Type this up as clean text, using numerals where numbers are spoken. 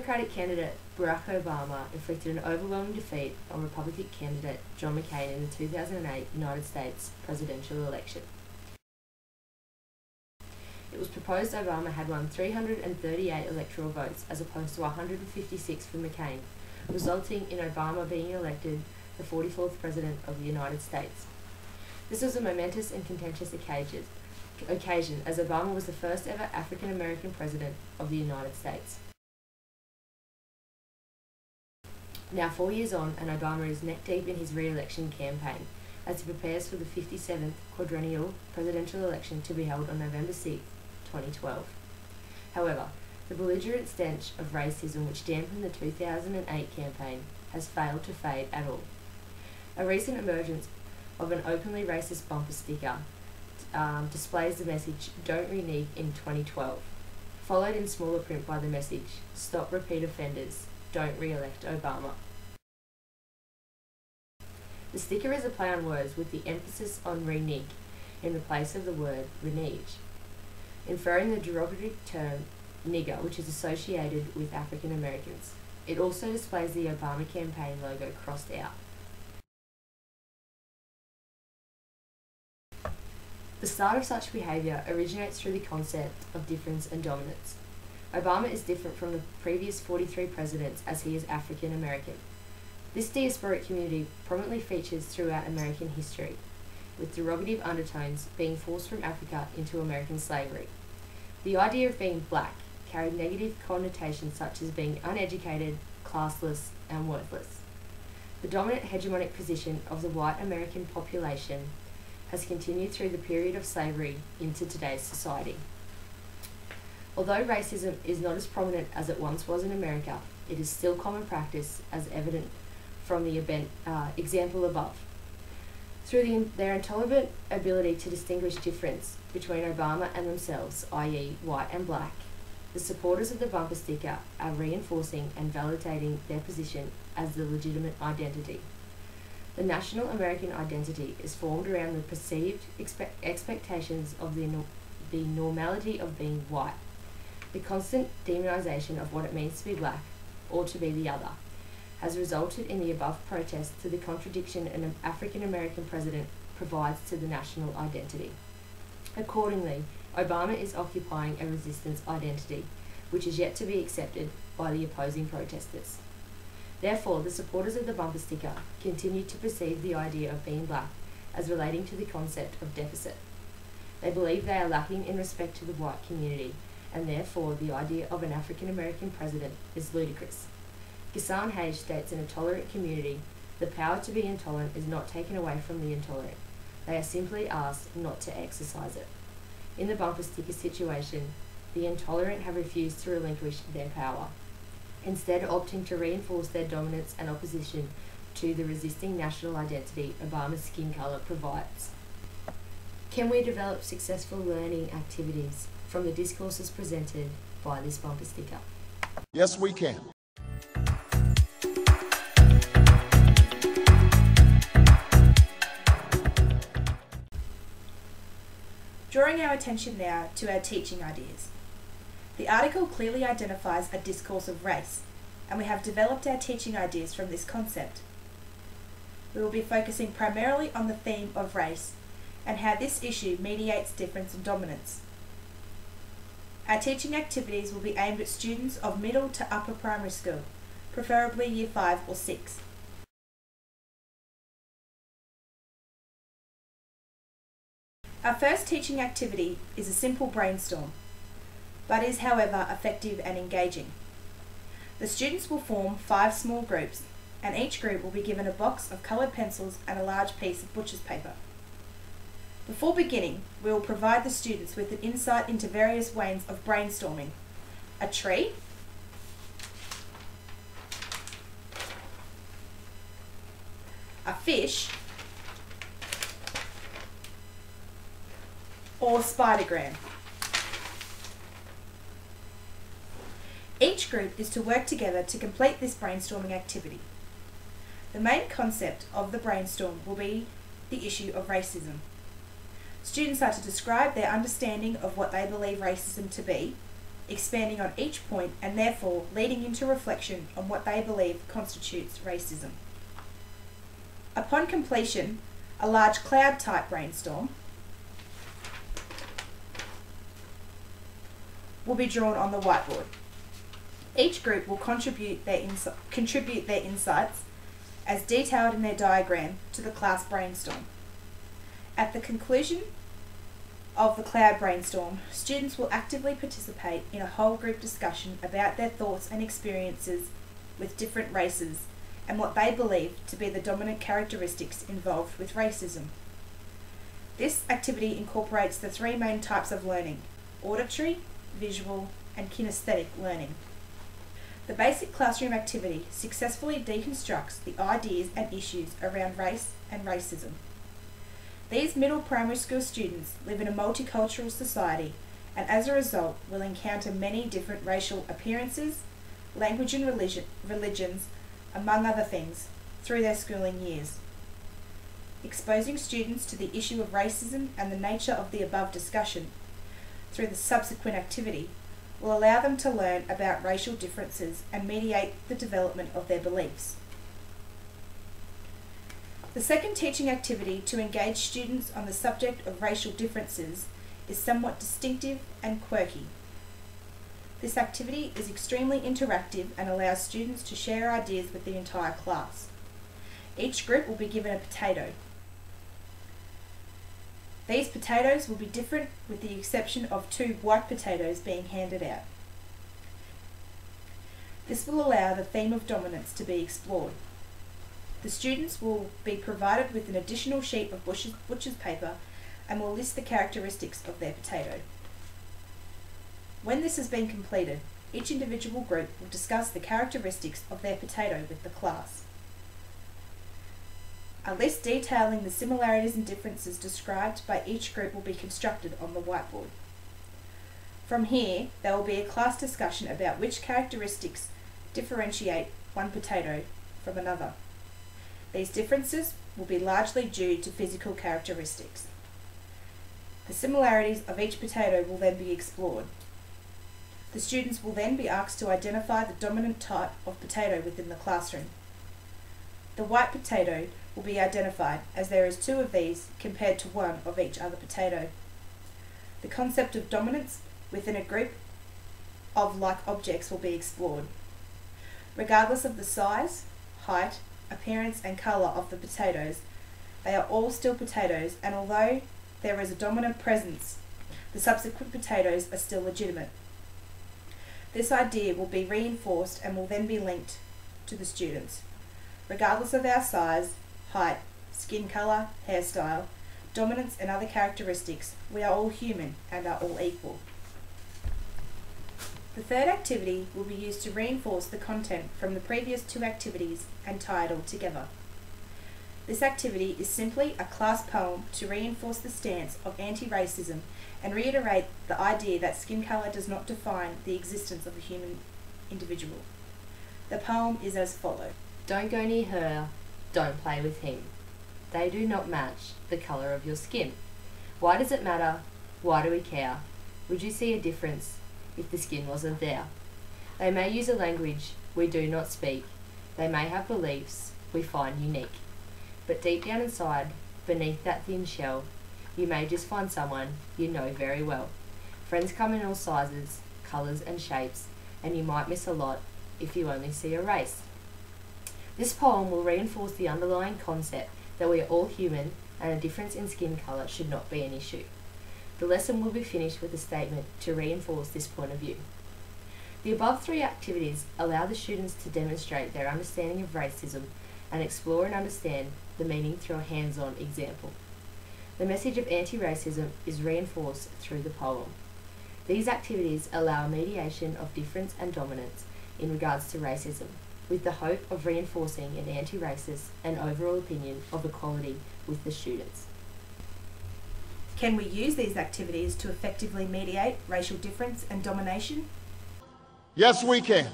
Democratic candidate Barack Obama inflicted an overwhelming defeat on Republican candidate John McCain in the 2008 United States presidential election. It was proposed Obama had won 338 electoral votes as opposed to 156 for McCain, resulting in Obama being elected the 44th President of the United States. This was a momentous and contentious occasion as Obama was the first ever African American President of the United States. Now 4 years on, and Obama is neck deep in his re-election campaign as he prepares for the 57th quadrennial presidential election to be held on November 6, 2012. However, the belligerent stench of racism which dampened the 2008 campaign has failed to fade at all. A recent emergence of an openly racist bumper sticker displays the message "Don't Renege in 2012", followed in smaller print by the message "Stop repeat offenders, don't re-elect Obama". The sticker is a play on words with the emphasis on renege in the place of the word renege, inferring the derogatory term nigger, which is associated with African Americans. It also displays the Obama campaign logo crossed out. The start of such behaviour originates through the concept of difference and dominance. Obama is different from the previous 43 presidents as he is African American. This diasporic community prominently features throughout American history, with derogative undertones being forced from Africa into American slavery. The idea of being black carried negative connotations such as being uneducated, classless, and worthless. The dominant hegemonic position of the white American population has continued through the period of slavery into today's society. Although racism is not as prominent as it once was in America, it is still common practice as evident from the example above. Through their intolerant ability to distinguish difference between Obama and themselves, i.e. white and black, the supporters of the bumper sticker are reinforcing and validating their position as the legitimate identity. The national American identity is formed around the perceived expectations of the normality of being white. The constant demonisation of what it means to be black, or to be the other, has resulted in the above protest to the contradiction an African American president provides to the national identity. Accordingly, Obama is occupying a resistance identity, which is yet to be accepted by the opposing protesters. Therefore, the supporters of the bumper sticker continue to perceive the idea of being black as relating to the concept of deficit. They believe they are lacking in respect to the white community, and therefore the idea of an African American president is ludicrous. Ghassan Hage states, in a tolerant community, the power to be intolerant is not taken away from the intolerant. They are simply asked not to exercise it. In the bumper sticker situation, the intolerant have refused to relinquish their power, instead opting to reinforce their dominance and opposition to the resisting national identity Obama's skin colour provides. Can we develop successful learning activities from the discourses presented by this bumper sticker? Yes, we can. Drawing our attention now to our teaching ideas. The article clearly identifies a discourse of race, and we have developed our teaching ideas from this concept. We will be focusing primarily on the theme of race and how this issue mediates difference and dominance. Our teaching activities will be aimed at students of middle to upper primary school, preferably Year 5 or 6. Our first teaching activity is a simple brainstorm, but is however effective and engaging. The students will form 5 small groups, and each group will be given a box of coloured pencils and a large piece of butcher's paper. Before beginning, we will provide the students with an insight into various ways of brainstorming: a tree, a fish, or spidergram. Each group is to work together to complete this brainstorming activity. The main concept of the brainstorm will be the issue of racism. Students are to describe their understanding of what they believe racism to be, expanding on each point and therefore leading into reflection on what they believe constitutes racism. Upon completion, a large cloud-type brainstorm will be drawn on the whiteboard. Each group will contribute their insights as detailed in their diagram to the class brainstorm. At the conclusion of the cloud brainstorm, students will actively participate in a whole group discussion about their thoughts and experiences with different races and what they believe to be the dominant characteristics involved with racism. This activity incorporates the three main types of learning: auditory, visual, and kinesthetic learning. The basic classroom activity successfully deconstructs the ideas and issues around race and racism. These middle primary school students live in a multicultural society and as a result will encounter many different racial appearances, language and religions, among other things, through their schooling years. Exposing students to the issue of racism and the nature of the above discussion through the subsequent activity will allow them to learn about racial differences and mediate the development of their beliefs. The second teaching activity to engage students on the subject of racial differences is somewhat distinctive and quirky. This activity is extremely interactive and allows students to share ideas with the entire class. Each group will be given a potato. These potatoes will be different with the exception of 2 white potatoes being handed out. This will allow the theme of dominance to be explored. The students will be provided with an additional sheet of butcher's paper and will list the characteristics of their potato. When this has been completed, each individual group will discuss the characteristics of their potato with the class. A list detailing the similarities and differences described by each group will be constructed on the whiteboard. From here, there will be a class discussion about which characteristics differentiate one potato from another. These differences will be largely due to physical characteristics. The similarities of each potato will then be explored. The students will then be asked to identify the dominant type of potato within the classroom. The white potato will be identified as there is 2 of these compared to 1 of each other potato. The concept of dominance within a group of like objects will be explored. Regardless of the size, height, appearance and colour of the potatoes, they are all still potatoes, and although there is a dominant presence, the subsequent potatoes are still legitimate. This idea will be reinforced and will then be linked to the students. Regardless of our size, height, skin colour, hairstyle, dominance and other characteristics, we are all human and are all equal. The third activity will be used to reinforce the content from the previous 2 activities and tie it all together. This activity is simply a class poem to reinforce the stance of anti-racism and reiterate the idea that skin colour does not define the existence of a human individual. The poem is as follows. Don't go near her, don't play with him. They do not match the colour of your skin. Why does it matter? Why do we care? Would you see a difference if the skin wasn't there? They may use a language we do not speak. They may have beliefs we find unique. But deep down inside, beneath that thin shell, you may just find someone you know very well. Friends come in all sizes, colours and shapes, and you might miss a lot if you only see a race. This poem will reinforce the underlying concept that we are all human and a difference in skin colour should not be an issue. The lesson will be finished with a statement to reinforce this point of view. The above 3 activities allow the students to demonstrate their understanding of racism and explore and understand the meaning through a hands-on example. The message of anti-racism is reinforced through the poem. These activities allow a mediation of difference and dominance in regards to racism, with the hope of reinforcing an anti-racist and overall opinion of equality with the students. Can we use these activities to effectively mediate racial difference and domination? Yes, we can.